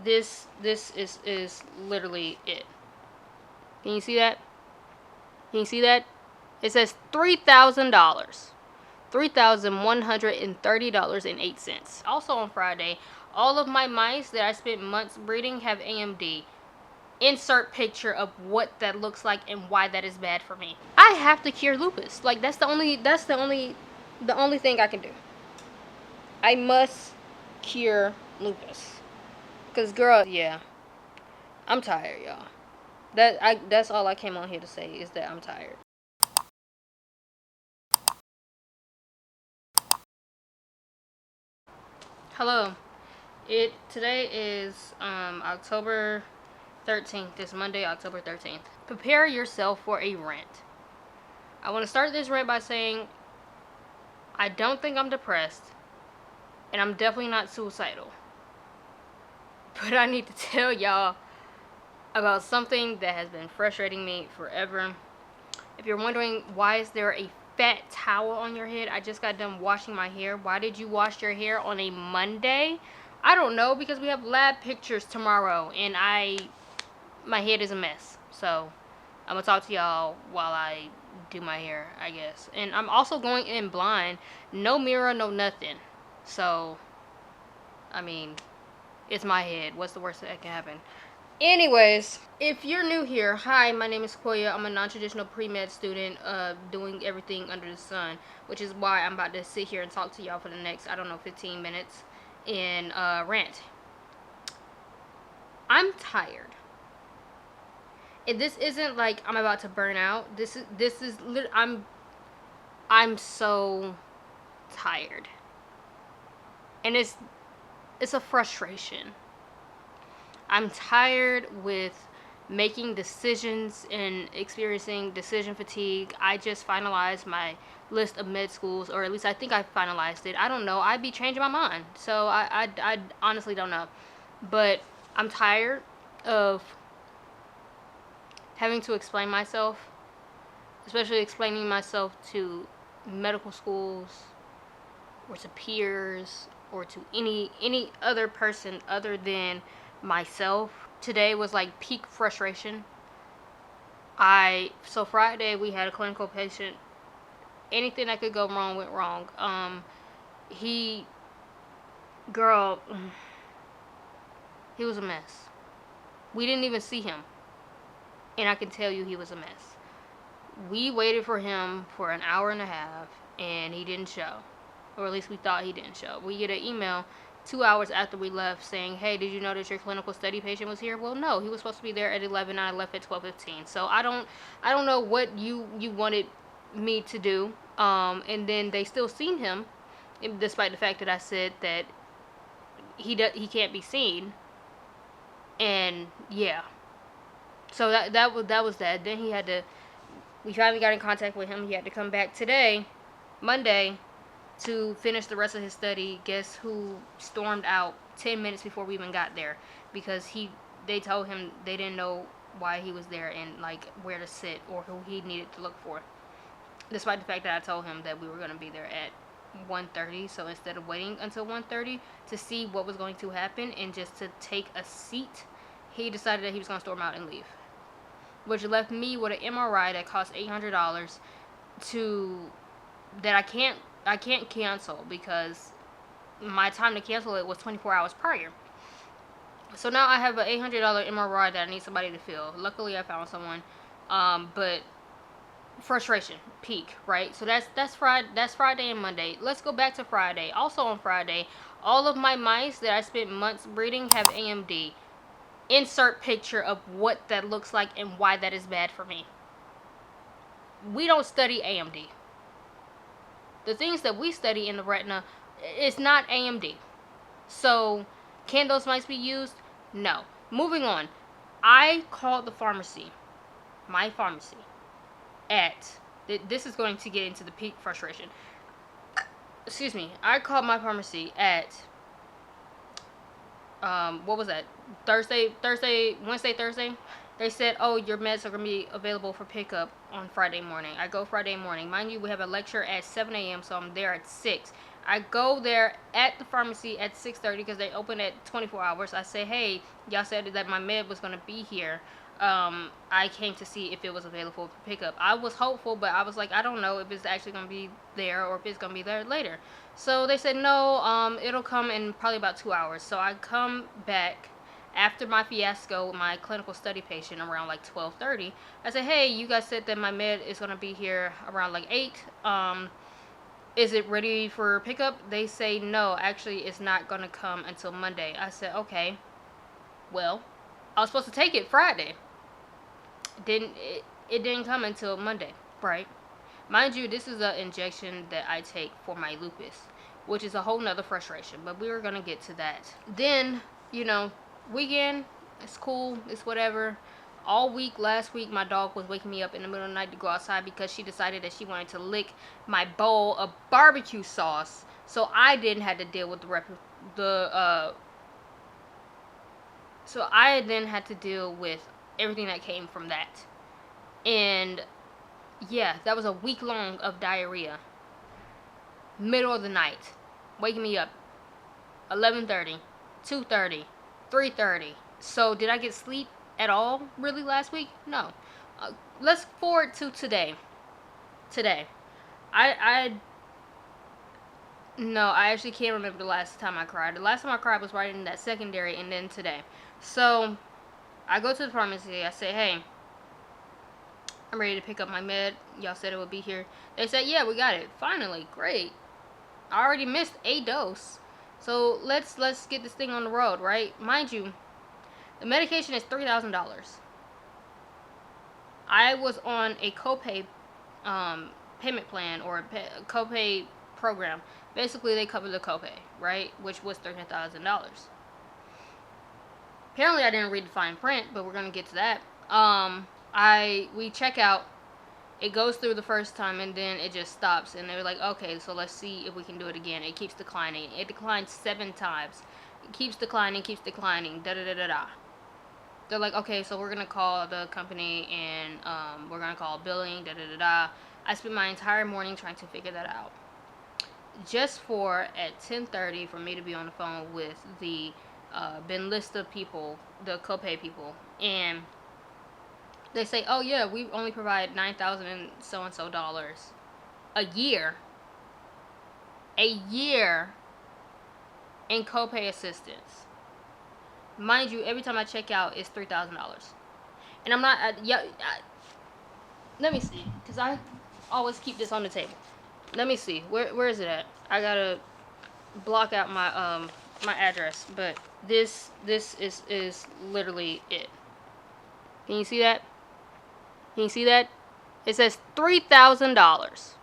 This is literally it. Can you see that? Can you see that? It says $3,000. $3,130.08. Also on Friday, all of my mice that I spent months breeding have AMD. Insert picture of what that looks like and why that is bad for me. I have to cure lupus. Like that's the only thing I can do. I must cure lupus. Cause girl, yeah, I'm tired, y'all. That's all I came on here to say is that I'm tired. Hello. Today is October 13th. This Monday, October 13th. Prepare yourself for a rant. I want to start this rant by saying I don't think I'm depressed, and I'm definitely not suicidal. But I need to tell y'all about something that has been frustrating me forever. If you're wondering why is there a fat towel on your head, I just got done washing my hair. Why did you wash your hair on a Monday? I don't know, because we have lab pictures tomorrow and my head is a mess. So I'm gonna talk to y'all while I do my hair, I guess. And I'm also going in blind, no mirror, no nothing. So I mean, it's my head. What's the worst that can happen? Anyways, if you're new here, hi, my name is Coya. I'm a non-traditional pre-med student doing everything under the sun, which is why I'm about to sit here and talk to y'all for the next, I don't know, 15 minutes and rant. I'm tired. And this isn't like I'm about to burn out. This is I'm so tired. And it's a frustration. I'm tired with making decisions and experiencing decision fatigue. I just finalized my list of med schools, or at least I think I finalized it. I don't know. I'd be changing my mind. So I honestly don't know. But I'm tired of having to explain myself, especially explaining myself to medical schools or to peers or to any other person other than myself. Today was like peak frustration. So Friday we had a clinical patient. Anything that could go wrong went wrong. He girl he was a mess. We didn't even see him. And I can tell you he was a mess. We waited for him for an hour and a half and he didn't show. Or at least we thought he didn't show. We get an email 2 hours after we left saying, hey, did you know that your clinical study patient was here? Well, no, he was supposed to be there at 11 and I left at 12:15. So I don't know what you wanted me to do. And then they still seen him, despite the fact that I said that he can't be seen. And yeah. So that was that. Then we finally got in contact with him. He had to come back today, Monday, to finish the rest of his study. Guess who stormed out 10 minutes before we even got there? Because they told him they didn't know why he was there and like where to sit or who he needed to look for. Despite the fact that I told him that we were going to be there at 1:30, so instead of waiting until 1:30 to see what was going to happen and just to take a seat, he decided that he was going to storm out and leave. Which left me with an MRI that cost $800 that I can't cancel because my time to cancel it was 24 hours prior. So now I have an $800 MRI that I need somebody to fill. Luckily I found someone. But frustration peak, right? So that's Friday and Monday. Let's go back to Friday. Also on Friday, all of my mice that I spent months breeding have AMD. Insert picture of what that looks like and why that is bad for me. We don't study AMD. The things that we study in the retina is not AMD. So, can those mice be used? No. Moving on. I called the pharmacy, my pharmacy, this is going to get into the peak frustration. Excuse me. I called my pharmacy at what was that? Wednesday, Thursday. They said, oh, your meds are going to be available for pickup on Friday morning. I go Friday morning. Mind you, we have a lecture at 7 a.m., so I'm there at 6. I go there at the pharmacy at 6:30 because they open at 24 hours. I say, hey, y'all said that my med was going to be here. I came to see if it was available for pickup. I was hopeful, but I was like, I don't know if it's actually going to be there or if it's going to be there later. So they said, no, it'll come in probably about 2 hours. So I come back after my fiasco with my clinical study patient around like 12:30. I said, hey, you guys said that my med is going to be here around like 8. Is it ready for pickup? They say, no, actually it's not going to come until Monday. I said, okay, well, I was supposed to take it Friday. It didn't come until Monday, right? Mind you, this is an injection that I take for my lupus, which is a whole nother frustration, but we were going to get to that. Then, weekend, it's cool, it's whatever. All week, last week, my dog was waking me up in the middle of the night to go outside because she decided that she wanted to lick my bowl of barbecue sauce, so I didn't have to deal with so I then had to deal with everything that came from that. And yeah, that was a week long of diarrhea. Middle of the night, waking me up 11:30, 2:30, 3:30. So did I get sleep at all really last week? No. Let's forward to today. No, I actually can't remember the last time I cried. The last time I cried was right in that secondary, and then today. So I go to the pharmacy. I say, hey, I'm ready to pick up my med. Y'all said it would be here. They said, yeah, we got it. Finally, great. I already missed a dose. So let's get this thing on the road, right? Mind you, the medication is $3,000. I was on a copay payment plan or a copay program. Basically, they cover the copay, right? Which was $13,000. Apparently, I didn't read the fine print, but we're gonna get to that. We check out. It goes through the first time and then it just stops. And they're like, okay, so let's see if we can do it again. It keeps declining. It declined 7 times. It keeps declining. Da da da da da. They're like, okay, so we're gonna call the company and we're gonna call billing. Da da da da. I spent my entire morning trying to figure that out. Just for at 10:30 for me to be on the phone with the Benlista people, the copay people, and they say, oh yeah, we only provide $9,000 and so dollars a year in copay assistance. Mind you, every time I check out, it's $3,000, and I'm not. Let me see, because I always keep this on the table. Let me see, where is it at? I gotta block out my my address, but this is literally it. Can you see that? Can you see that? It says $3,000.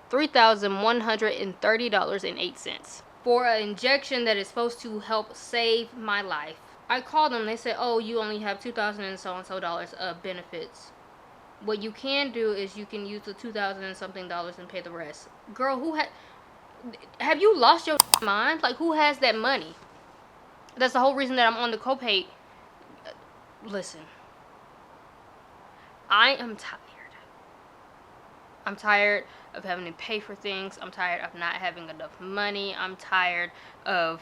$3,130.08 for an injection that is supposed to help save my life. I called them. They said, oh, you only have $2,000 and so dollars of benefits. What you can do is you can use the $2,000 and something dollars and pay the rest. Girl, have you lost your mind? Like, who has that money? That's the whole reason that I'm on the copay. Listen, I am tired. I'm tired of having to pay for things. I'm tired of not having enough money. I'm tired of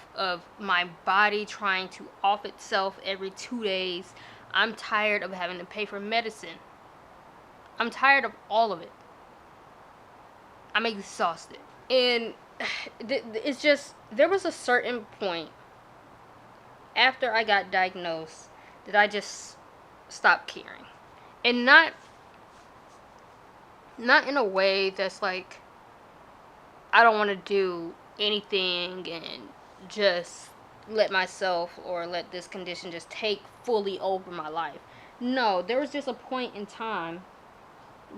my body trying to off itself every 2 days. I'm tired of having to pay for medicine. I'm tired of all of it. I'm exhausted. And it's just, there was a certain point after I got diagnosed that I just stopped caring. And not in a way that's like, I don't want to do anything and just let myself or let this condition just take fully over my life. No, there was just a point in time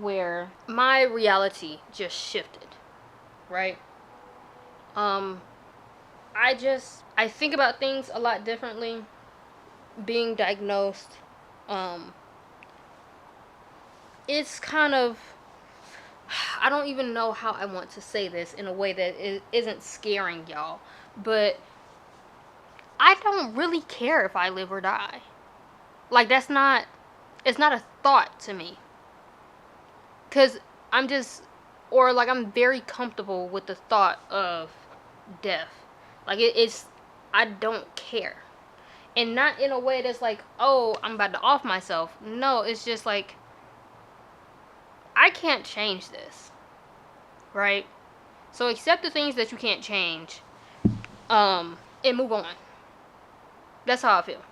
where my reality just shifted, right? I think about things a lot differently. Being diagnosed, it's kind of, I don't even know how I want to say this in a way that it isn't scaring y'all, but I don't really care if I live or die. Like, it's not It's not a thought to me. Because I'm just, or like I'm very comfortable with the thought of death. Like it's, I don't care. And not in a way that's like, oh, I'm about to off myself. No, it's just like, I can't change this. Right? So accept the things that you can't change. And move on. That's how I feel.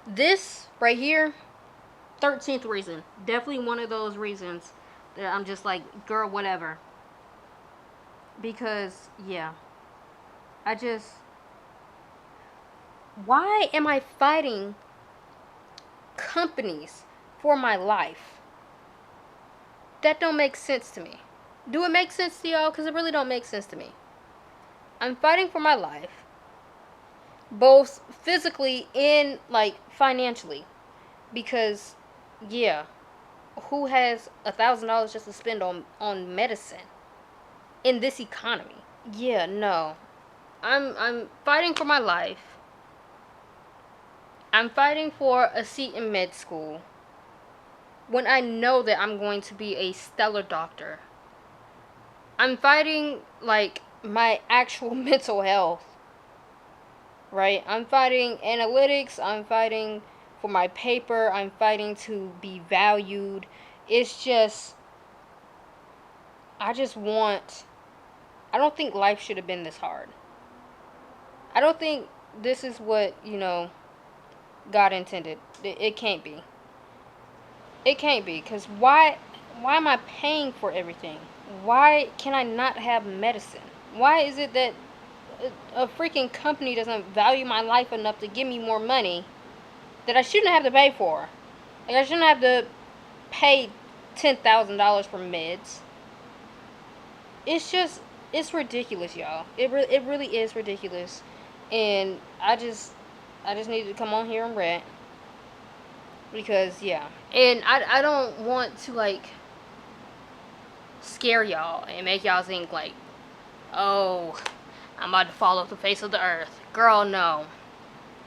This right here, 13th reason. Definitely one of those reasons that I'm just like, girl, whatever. Because, yeah. Why am I fighting companies for my life? That don't make sense to me. Do it make sense to y'all? Because it really don't make sense to me. I'm fighting for my life, both physically and like financially, because yeah, who has $1,000 just to spend on medicine in this economy? Yeah, no. I'm fighting for my life. I'm fighting for a seat in med school when I know that I'm going to be a stellar doctor. I'm fighting like my actual mental health. Right? I'm fighting analytics, I'm fighting for my paper, I'm fighting to be valued. It's just, I don't think life should have been this hard. I don't think this is what, God intended. It can't be. It can't be, because why am I paying for everything? Why can I not have medicine? Why is it that a freaking company doesn't value my life enough to give me more money that I shouldn't have to pay for? Like, I shouldn't have to pay $10,000 for meds. It's ridiculous, y'all. It really is ridiculous. And I just needed to come on here and rant. Because, yeah. And I don't want to, like, scare y'all and make y'all think, like, oh, I'm about to fall off the face of the earth. Girl, no.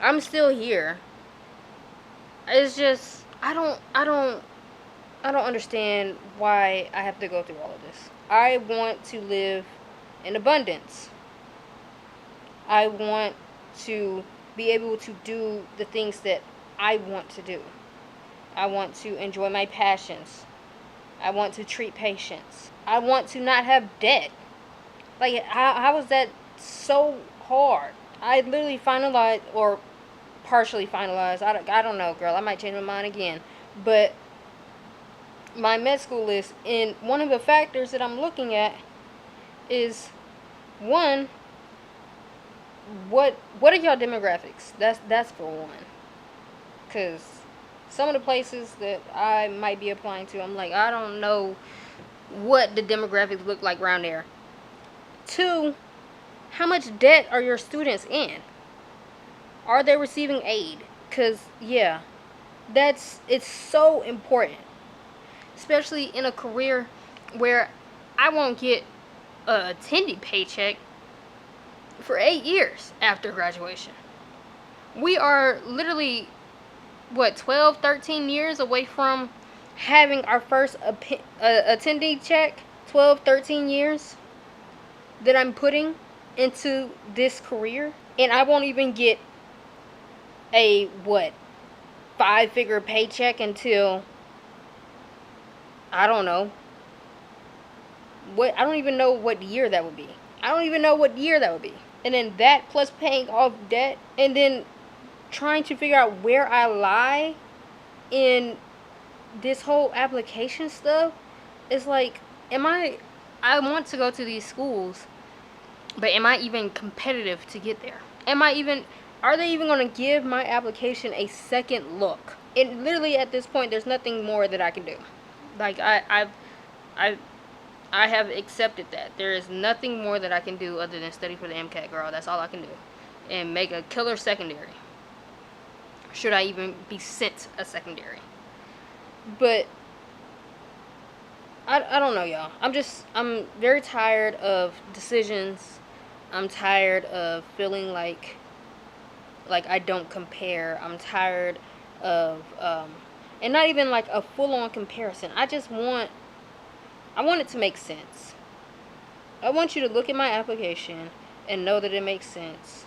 I'm still here. It's just, I don't understand why I have to go through all of this. I want to live in abundance. I want to be able to do the things that I want to do. I want to enjoy my passions. I want to treat patients. I want to not have debt. Like, how is that so hard? I literally finalized, or partially finalized. I don't know, girl. I might change my mind again. But my med school list, and one of the factors that I'm looking at is, one, what are y'all demographics? That's for one. Because some of the places that I might be applying to, I'm like, I don't know what the demographics look like around there. Two, how much debt are your students in? Are they receiving aid? Because, yeah, it's so important. Especially in a career where I won't get a attendee paycheck for 8 years after graduation. We are literally, 12, 13 years away from having our first attendee check. 12, 13 years that I'm putting into this career. And I won't even get a, 5-figure paycheck until, I don't know. I don't even know what year that would be. And then that plus paying off debt, and then trying to figure out where I lie in this whole application stuff. Is like, I want to go to these schools, but am I even competitive to get there? Are they even going to give my application a second look? And literally at this point, there's nothing more that I can do. Like, I have accepted that. There is nothing more that I can do other than study for the MCAT, girl. That's all I can do. And make a killer secondary. Should I even be sent a secondary? But I don't know, y'all. I'm very tired of decisions. I'm tired of feeling like I don't compare. I'm tired of And not even like a full-on comparison. I want it to make sense. I want you to look at my application and know that it makes sense.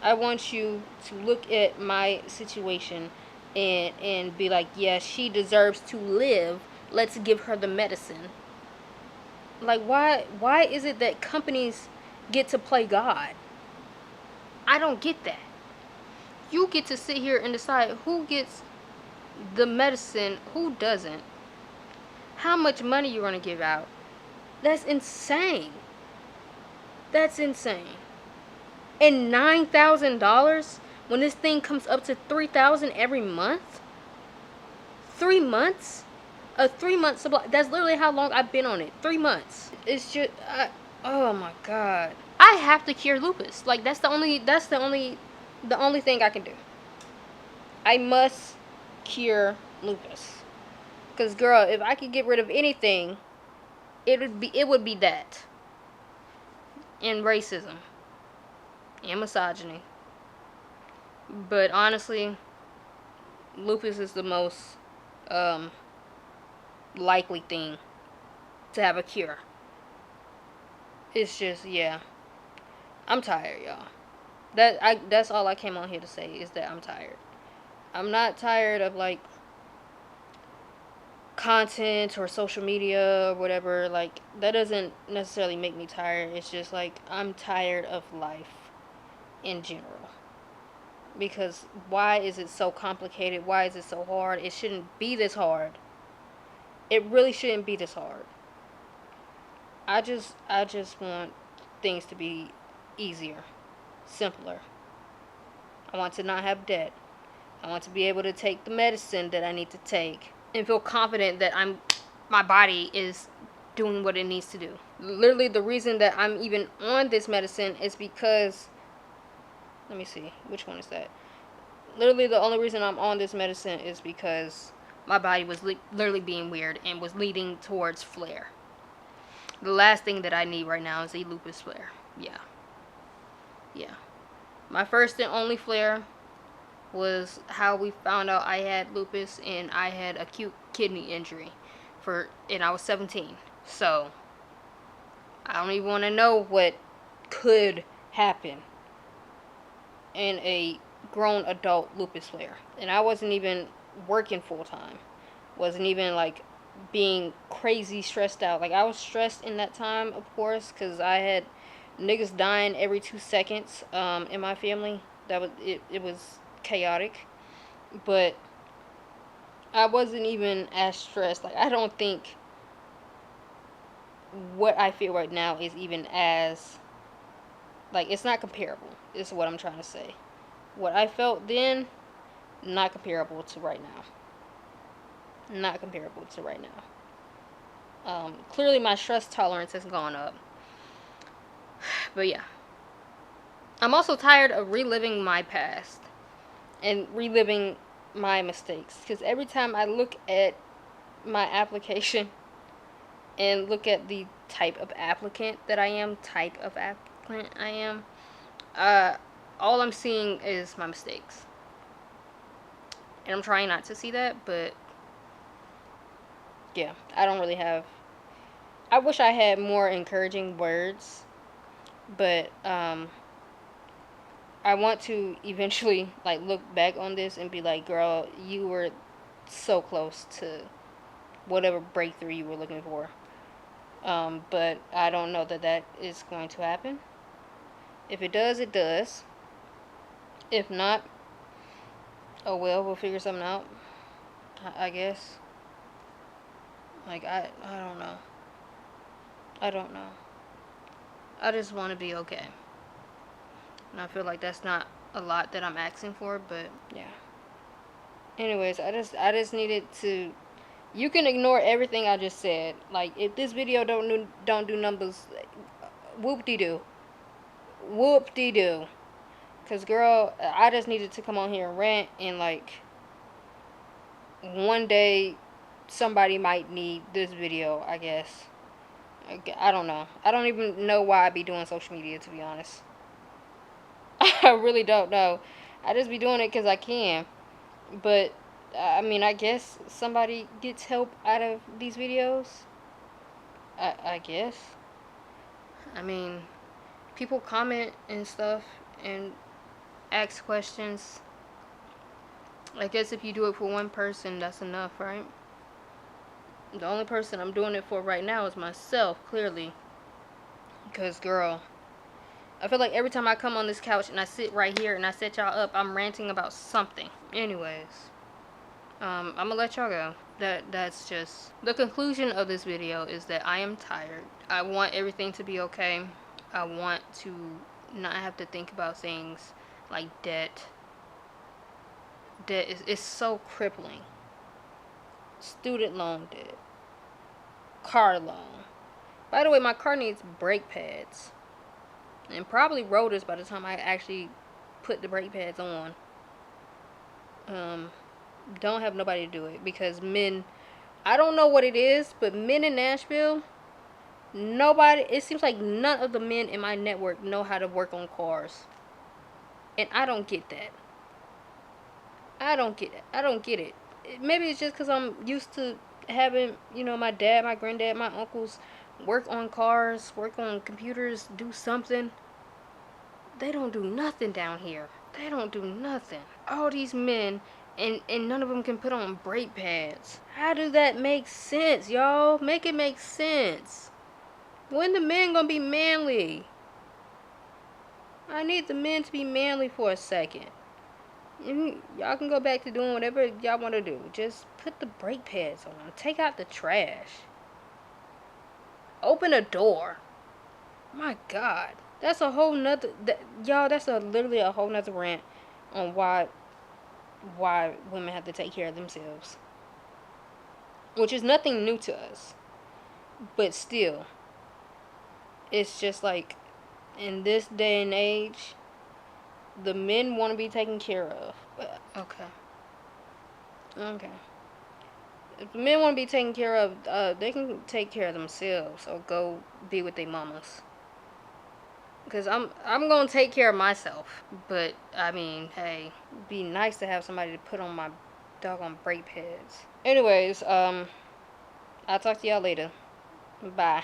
I want you to look at my situation and be like, yeah, she deserves to live. Let's give her the medicine. Like, why is it that companies get to play God? I don't get that. You get to sit here and decide who gets the medicine, who doesn't, how much money you're going to give out. That's insane. That's insane. And $9,000 when this thing comes up to $3,000 every month? 3 months? A 3 month supply. That's literally how long I've been on it. 3 months. It's just, oh my god. I have to cure lupus. Like, that's the only thing I can do. I must cure lupus. Cause girl, if I could get rid of anything, it would be that. And racism. And misogyny. But honestly, lupus is the most likely thing to have a cure. It's just, yeah. I'm tired, y'all. That's all I came on here to say, is that I'm tired. I'm not tired of like content or social media or whatever. Like, that doesn't necessarily make me tired. It's just like I'm tired of life in general. Because why is it so complicated? Why is it so hard? It shouldn't be this hard. It really shouldn't be this hard. I just want things to be easier, simpler. I want to not have debt. I want to be able to take the medicine that I need to take and feel confident that my body is doing what it needs to do. Literally, the reason that I'm even on this medicine is because, let me see, which one is that? Literally, the only reason I'm on this medicine is because my body was literally being weird and was leading towards flare. The last thing that I need right now is a lupus flare. Yeah. My first and only flare was how we found out I had lupus, and I had acute kidney injury and I was 17. So I don't even want to know what could happen in a grown adult lupus flare. And I wasn't even working full time. Wasn't even like being crazy stressed out. Like, I was stressed in that time, of course, because I had niggas dying every 2 seconds in my family. It was chaotic. But I wasn't even as stressed. Like, I don't think what I feel right now is even as, like, it's not comparable, is what I'm trying to say. What I felt then, not comparable to right now. Not comparable to right now. Clearly my stress tolerance has gone up. But yeah. I'm also tired of reliving my past and reliving my mistakes. Because every time I look at my application and look at the type of applicant I am, all I'm seeing is my mistakes. And I'm trying not to see that, but yeah, I don't really have, I wish I had more encouraging words, but I want to eventually like look back on this and be like, girl, you were so close to whatever breakthrough you were looking for. But I don't know that is going to happen. If it does, it does. If not, oh well, we'll figure something out, I guess. Like, I don't know. I don't know. I just want to be okay. And I feel like that's not a lot that I'm asking for, but yeah. Anyways, I just needed to, you can ignore everything I just said. Like, if this video don't do numbers, whoop-de-doo. Whoop-de-doo. Cause girl, I just needed to come on here and rant, and like, one day somebody might need this video, I guess. I don't know. I don't even know why I be doing social media, to be honest. I really don't know. I just be doing it because I can. But I mean, I guess somebody gets help out of these videos. I guess. I mean, people comment and stuff and ask questions. I guess if you do it for one person, that's enough, right? The only person I'm doing it for right now is myself, clearly. Because, girl, I feel like every time I come on this couch and I sit right here and I set y'all up, I'm ranting about something. Anyways, I'm gonna let y'all go. That's just the conclusion of this video is that I am tired. I want everything to be okay. I want to not have to think about things like debt. Debt is so crippling. Student loan debt. Car loan. By the way, my car needs brake pads. And probably rotors by the time I actually put the brake pads on. Don't have nobody to do it because men, I don't know what it is, but men in Nashville, nobody, it seems like none of the men in my network know how to work on cars. And I don't get that. I don't get it. I don't get it. Maybe it's just because I'm used to having, my dad, my granddad, my uncles work on cars, work on computers, do something. They don't do nothing down here. They don't do nothing. All these men, and none of them can put on brake pads. How do that make sense, y'all? Make it make sense. When the men gonna be manly? I need the men to be manly for a second. Y'all can go back to doing whatever y'all want to do. Just put the brake pads on. Take out the trash. Open a door. My God. That's a whole nother... y'all, that's literally a whole nother rant on why women have to take care of themselves. Which is nothing new to us. But still. It's just like, in this day and age, the men want to be taken care of. Okay. If the men want to be taken care of, they can take care of themselves or go be with their mamas. Because I'm going to take care of myself. But, I mean, hey, it'd be nice to have somebody to put on my doggone brake pads. Anyways, I'll talk to y'all later. Bye.